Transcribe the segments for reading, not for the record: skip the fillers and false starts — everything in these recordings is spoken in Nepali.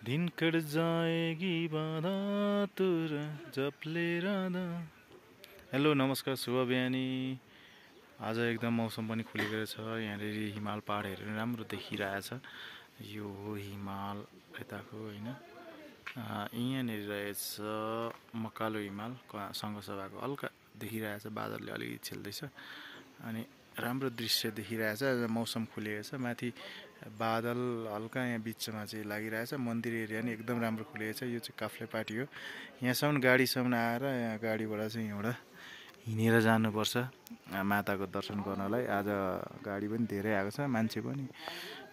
दिन कट जाएगी बाधा तुर जपले राधा। हेलो नमस्कार शुभ बिहानी। आज एकदम मौसम पनि खुलेको छ। यहाँनिर हिमाल पहाडहरू पनि राम्रो देखिरहेछ। यो हो हिमाल यताको होइन। यहाँनिर रहेछ मकालो हिमाल सङ्घसभाको हल्का देखिरहेछ। बादलले अलिकति छेल्दैछ अनि राम्रो दृश्य देखिरहेछ। मौसम खुलेको छ। माथि बादल हल्का यहाँ बिचमा चाहिँ लागिरहेछ। मन्दिर एरिया नि एकदम राम्रो खुलेको छ। यो चाहिँ काफ्ले पाटी हो। यहाँसम्म गाडीसम्म आएर यहाँ गाडीबाट चाहिँ यहाँबाट हिँडेर जानुपर्छ माताको दर्शन गर्नलाई। आज गाडी पनि धेरै आएको छ, मान्छे पनि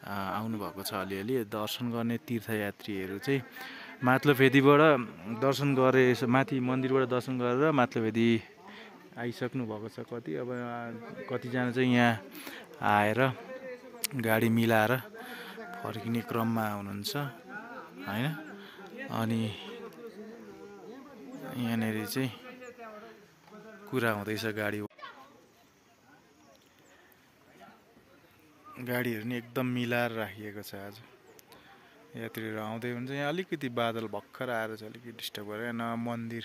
आउनुभएको छ अलिअलि। दर्शन गर्ने तीर्थयात्रीहरू चाहिँ माथिल्लोफेदीबाट दर्शन गरे, माथि मन्दिरबाट दर्शन गरेर माथिल्लोफेदी आइसक्नु भएको छ कति। अब कतिजना चाहिँ यहाँ आएर गाडी मिलाएर फर्किने क्रममा हुनुहुन्छ होइन। अनि यहाँनिर चाहिँ कुरा हुँदैछ। गाडीहरू नि एकदम मिलाएर राखिएको छ। आज यात्रीहरू आउँदै हुन्छ। यहाँ अलिकति बादल भर्खर आएर चाहिँ अलिकति डिस्टर्ब गरेर न मन्दिर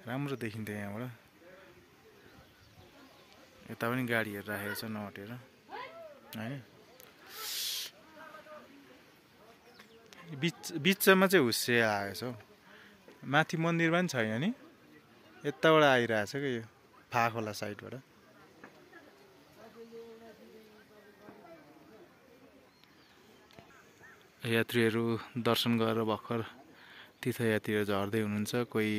राम्रो देखिन्थ्यो यहाँबाट। यता पनि गाडीहरू राखेको छ नअटेर होइन। बिचमा चाहिँ हुस्से आएछ हौ। माथि मन्दिरमा पनि छैन नि, यताबाट आइरहेछ क्या यो फाखोला साइडबाट। यात्रीहरू दर्शन गरेर भर्खर तीर्थयात्रीहरू झर्दै हुनुहुन्छ। कोही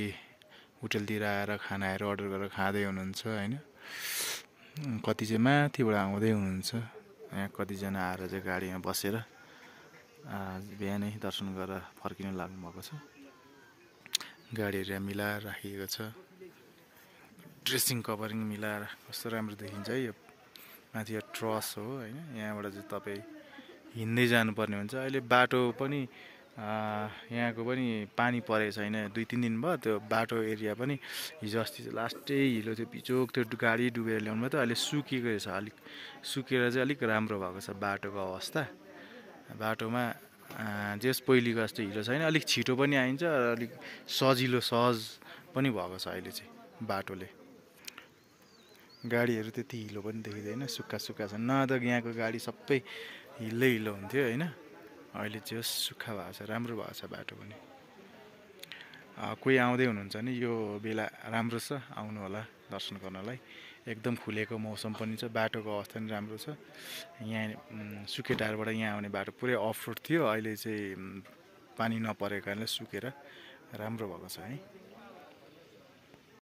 होटलतिर आएर खानाहरू अर्डर गरेर खाँदै हुनुहुन्छ होइन। कति चाहिँ माथिबाट आउँदै हुनुहुन्छ। यहाँ कतिजना आएर चाहिँ गाडीमा बसेर बिहानै दर्शन गरेर फर्किन लाग्नुभएको छ। गाडीहरू मिलाएर राखिएको छ। ड्रेसिङ कभरिङ मिलाएर कस्तो राम्रो देखिन्छ है। यो माथि यो ट्रस हो होइन। यहाँबाट चाहिँ तपाईँ हिँड्दै जानुपर्ने हुन्छ। अहिले बाटो पनि यहाँको पनि पानी परेको छैन 2-3 दिन भयो। त्यो बाटो एरिया पनि हिजो अस्ति चाहिँ लास्टै हिलो थियो, पिचोक थियो, गाडी डुबेर ल्याउनु भयो। त अहिले सुकेको छ, अलिक सुकेर चाहिँ अलिक राम्रो भएको छ बाटोको अवस्था। बाटोमा जस पहिलेको जस्तो हिलो छैन, अलिक छिटो पनि आइन्छ, अलिक सजिलो सहज पनि भएको छ अहिले चाहिँ बाटोले। गाडीहरू त्यति हिलो पनि देखिँदैन, सुक्खा सुक्खा छ। न त यहाँको गाडी सबै हिलो हुन्थ्यो होइन। अहिले चाहिँ सुक्खा भएको छ, राम्रो भएको छ बाटो पनि। कोही आउँदै हुनुहुन्छ भने यो बेला राम्रो छ, आउनु होला दर्शन गर्नलाई। एकदम खुलेको मौसम पनि छ, बाटोको अवस्था पनि राम्रो छ। यहाँ सुकेटारबाट यहाँ आउने बाटो पुरै अफ रोड थियो, अहिले चाहिँ पानी नपरेको कारणले सुकेर राम्रो भएको छ है।